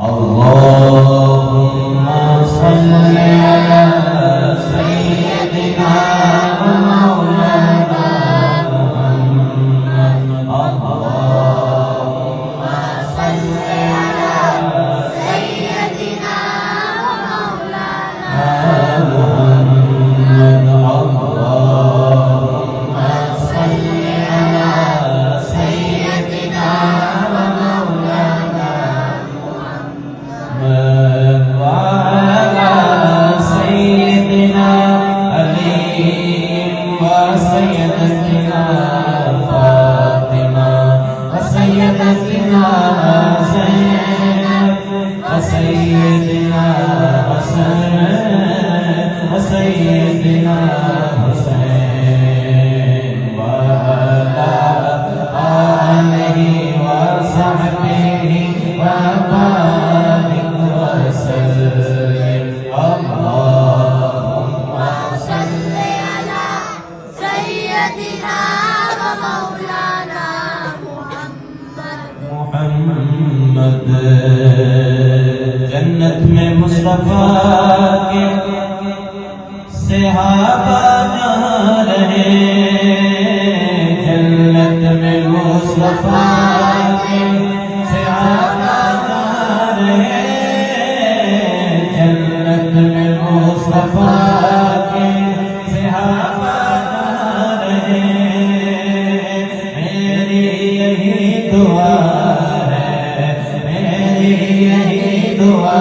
अल्लाहुम्मा सल्ली अला सय्यदिना व मौलाना मुहम्मद। अल्लाहुम्मा सल्ली अला सय्यदिना व मौलाना मुहम्मद। अल्लाहुम्मा सल्ली अला सय्यदिना व मौलाना मुहम्मद व अला सय्यदिना अली व सय्यदतिना फातिमा व सय्यदतिना ज़ैनब व सय्यदिना हसन व सय्यदिना हुसैन व अला आलिहि व सहबिहि व बारिक व सल्लिम। अल्लाहुम्मा सल्ली अला सय्यदिना व मौलाना मुहम्मद। जन्नत में मुस्तफा के सहाबा जहाँ रहे, जन्नत में मुस्तफा के सहाबा जहाँ रहे, जन्नत में मुस्तफा के सहाबा जहाँ रहे। मेरी यही दुआ है, मेरी यही दुआ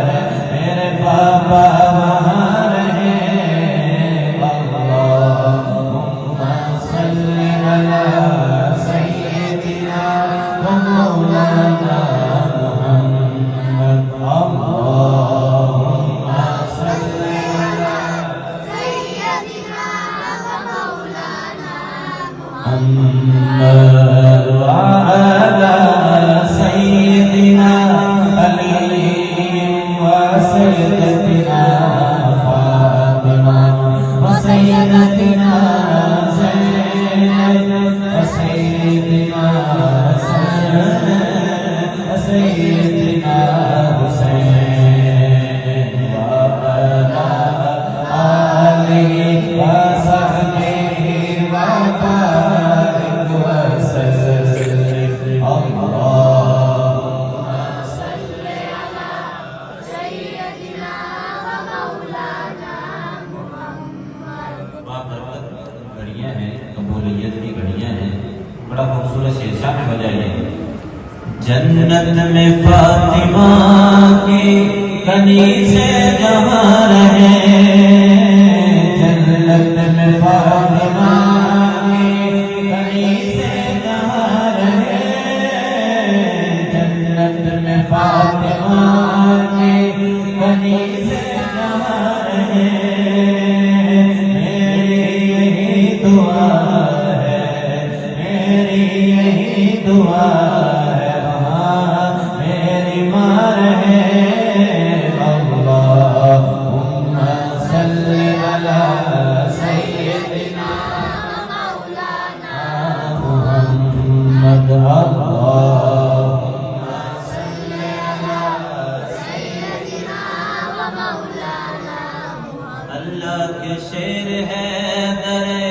है, मेरे बाबा वहाँ रहे। अल्लाहुम्मा सल्ली अला सय्यदिना व मौलाना मुहम्मद। अल्लाहुम्मा सल्ली अला सय्यदिना व मौलाना मुहम्मद व अला सय्यदिना अली व सय्यदतिना फातिमा व सय्यदतिना ज़ैनब व सय्यदिना हसन व सय्यदिना हुसैन व अला आलिहि व सहबिहि व बारिक व सल्लिम। अल्लाहुम्मा सल्ली अला सय्यदिना व मौलाना मुहम्मद। बाबरकत घड़ियाँ हैं, कबूलियत की घड़ियाँ हैं। बड़ा खूबसूरत शेरशाह में बजाइए। जन्नत में फातिमा की कनी से जहाँ रहे, जन्नत में फातिमा की कनी से जहाँ रहे, जन्नत में फातिमा की कनी से जहाँ रहे। मेरी यही दुआ है, मेरी यही दुआ है, वहाँ मेरी माँ रहे। अल्लाहुम्मा सल्ली अला सय्यदिना मौलाना मुहम्मद। अल्लाहुम्मा सल्ली अला सय्यदिना व मौलाना मुहम्मद। अल्लाह के शेर है दरे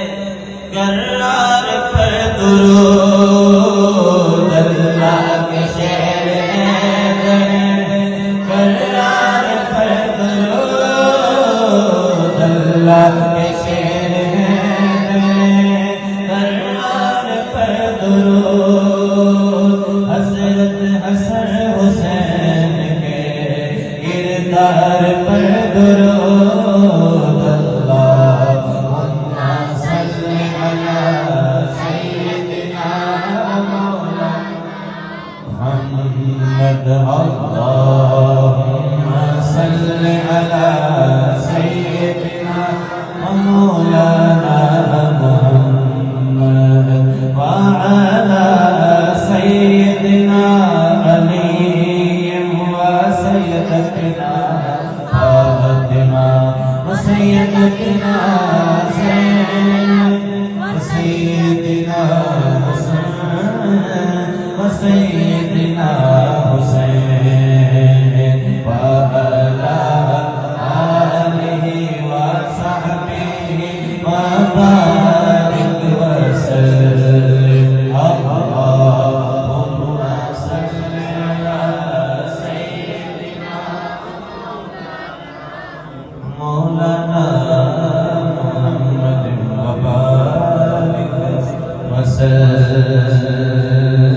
करार पर दुरूद। अल्लाह के शेर है दरे करार पर दुरूद। अल्लाह के शेर है दरे करार पर दुरूद। हज़रत हसन हुसैन के किरदार पर दुरूद। अल्लाहुम्मा सल्ली अला सय्यदिना व मौलाना मुहम्मद। अल्लाहुम्मा सल्ली अला सय्यदिना व मौलाना मुहम्मद व अला सय्यदिना अली व सय्यदतिना फातिमा व सय्यदतिना ज़ैनब व सय्यदिना हसन व सय्यदिना हुसैन। वसल्लम।